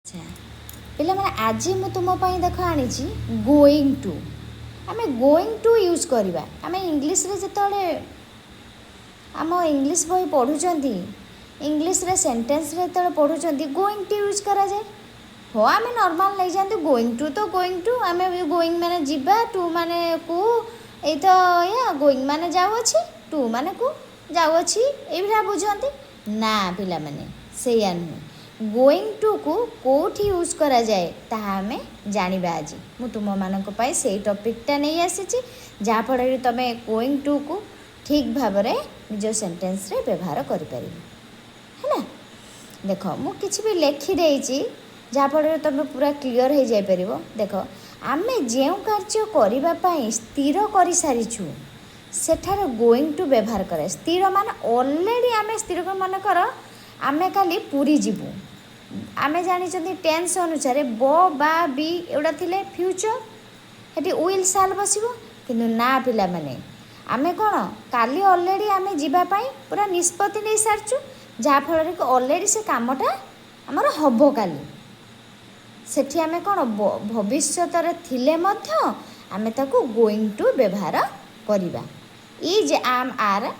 अच्छा पिला मैंने आज मु तुम देख आनी गोइंग टू आम गोइंग टू यूज करवा आम इंग्लीश रे जिते आम इंग्लीश बही पढ़ुंट इंग्लीश रे सेंटेंस रे जो पढ़ुंट गोइंग टू यूज करा जाए हो आम नॉर्मल नहीं जाते गोइंग टू तो गोइंग टू आम गोइंग माने जीवा टू माने को ये तो या गोइंग माने जाऊँगी टू माने को जाऊँगी ये बुझाते ना पिला माने से नुहे गोइंग टू को कौटी यूज करा जाए ताहा आमे जानिबा आज मु तुम मानक पाई से टॉपिकटा नहीं आसी जहाँफल तुम गोइंग टू को ठीक भाव में निज सेंटेंस रे व्यवहार कर है देख मु किछि भी लिखी देछि जहाँफल तुम पूरा क्लीयर हो जाई परिबो देख आमे जेउ कार्य करिबा पाई स्थिर कर सारिछु सेठार गोइंग टू व्यवहार करे स्थिर मान ऑलरेडी आमे स्थिर मन कर आमे काली पूरी जीवु आमे जानी टेन्स अनुसार ब बा बी एवडा थिले फ्यूचर हेटी विल साल बसिबो किंतु ना पिला माने आमे कोन काली ऑलरेडी आमे जीवा पाई पूरा निष्पत्ति नै सारचु जा फल रे ऑलरेडी से कामटा हमर हबो काली सेठी आमे कोन भविष्यत रे थिले मध्य आमे ताको गोइंग टू व्यवहार करिबा इज आम आर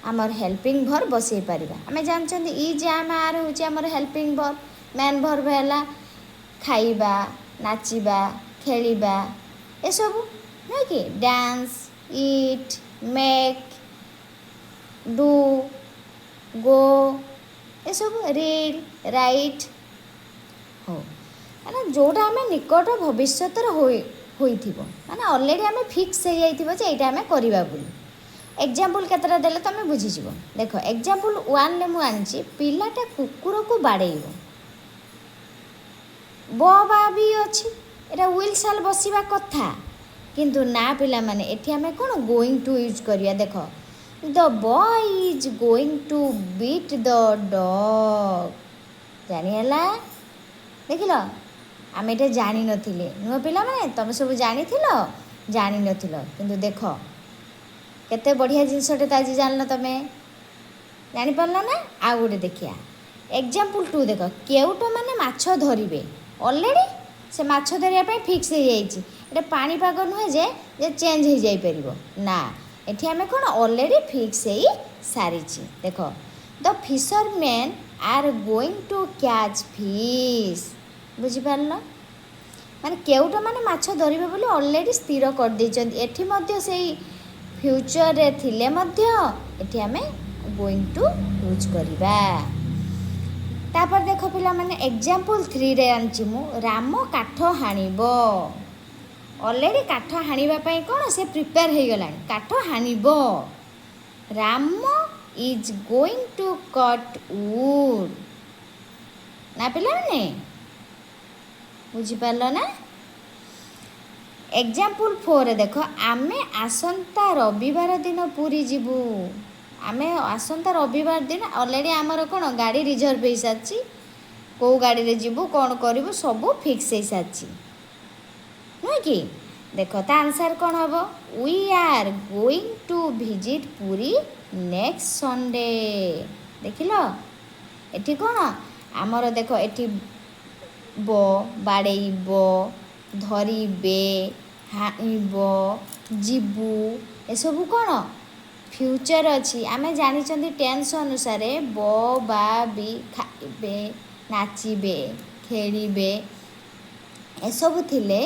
आमर हेल्पिंग भर बसई पारिबा आमे जानछन इज आम आर होची आमर हेल्पिंग भर मैन भर भेला खाइबा नाचिबा खेलिबा ए सब नै कि dance eat make do go ए सब रीड राइट हो माने जोटा आमे निकट भविष्यत रे होइथिबो माने ऑलरेडी आमे फिक्स हो जाइथिबो जे एटा आमे करिबा बोली एग्जाम्पल केतटा देले तुम बुझीज देख एग्जाम्पल वन ले मुझे पिलाटा कुकुर को बाड़ेब बा भी अच्छी एटा विल साल बसवा कथा किंतु ना पिला माने एठी आमे कोन गोइंग टू यूज करिया देख the boy is going to beat the dog जानिला देखिल आम ये जानी नथिले नुह पिला माने तुम सब जानी नथिल किंतु देख केते बढ़िया जिनसटे तो आज जान तुम जापार ना आउ गोटे देखिया एग्जाम्पल टू देख केउट मैंने माछ धरवे ऑलरेडी से माछ धरिया फिक्स हो जाए पानीपाग नुहे जे चेंज हो जापर ना एठी आमे कौन ऑलरेडी फिक्स हो सारी देख the fisherman are going to catch fish बुझिपार माने केउट मैंने माछ धरवे बोली ऑलरेडी स्थिर कर देछन एठी मध्य सेही फ्यूचर रे थिले मध्य एठी आमे गोइंग टू यूज करिबा तापर देख पिला माने एग्जाम्पल 3 रे आनछि मु राम काठ हाणिबो ऑलरेडी काठ हाणिबा पई कोन से प्रिपेयर हे गलानी काठ हाणिबो Ram is going to cut wood ना पिला माने बुझि पारलो ना एग्जाम्पल 4 देख आमे आसंता रविवार दिन पूरी जीवु आमे आसंता रविवार दिन ऑलरेडी आमर कौन गाड़ी रिजर्व हो सारी कौ गाड़ी रे जीवु कौन करूँ सब फिक्स हो सारी नुह कि देख ता आंसर कौन हम we are going to visit Puri next Sunday देखिल एठी कौन आमर देख एठी ब बाड़ेब धरवे हाणिब जीवु एसबू कौन फ्यूचर अच्छी आमे जानी टेन्स अनुसार ब बा बी खाइबे नाचिबे खेलिबे एसबू थिले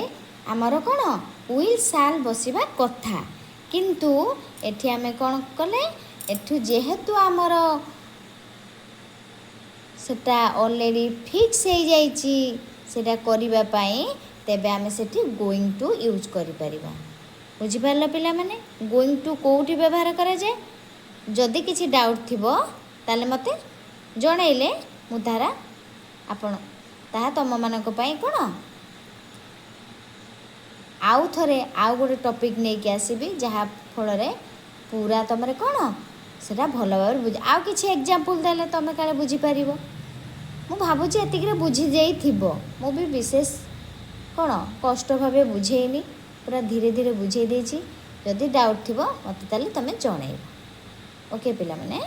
आमर कौन विल साल बसिबा कथा किंतु एठी आमे कौन कले एठू जेहेतु आमर सेटा ऑलरेडी फिक्स हो जाइछि सेटा करिबा पाई तेबे आमे सेठी गोइंग टू यूज करि परिबा बुझिपारल पिला माने गोइंग टू कोउटी व्यवहार करा जाए जदि किछि डाउट थिबो ताले मते जणैले मु तारा आपण ताहा तम मानक पई कोन आउ थरे आउ गोटे टॉपिक नै के आसीबी जहा फल रे पूरा तमरे कोन सेटा भलो भाबरे बुझ आउ किछि एग्जांपल देले तमे काले बुझि परिबो मु भाबुची एतिक बुझी जाइथिबो मु भी विशेष कौन कष्ट भाव बुझेनी पूरा धीरे धीरे बुझे देछि जदि डाउट थिबो मते ताले तमे जणैबो ओके पिला माने।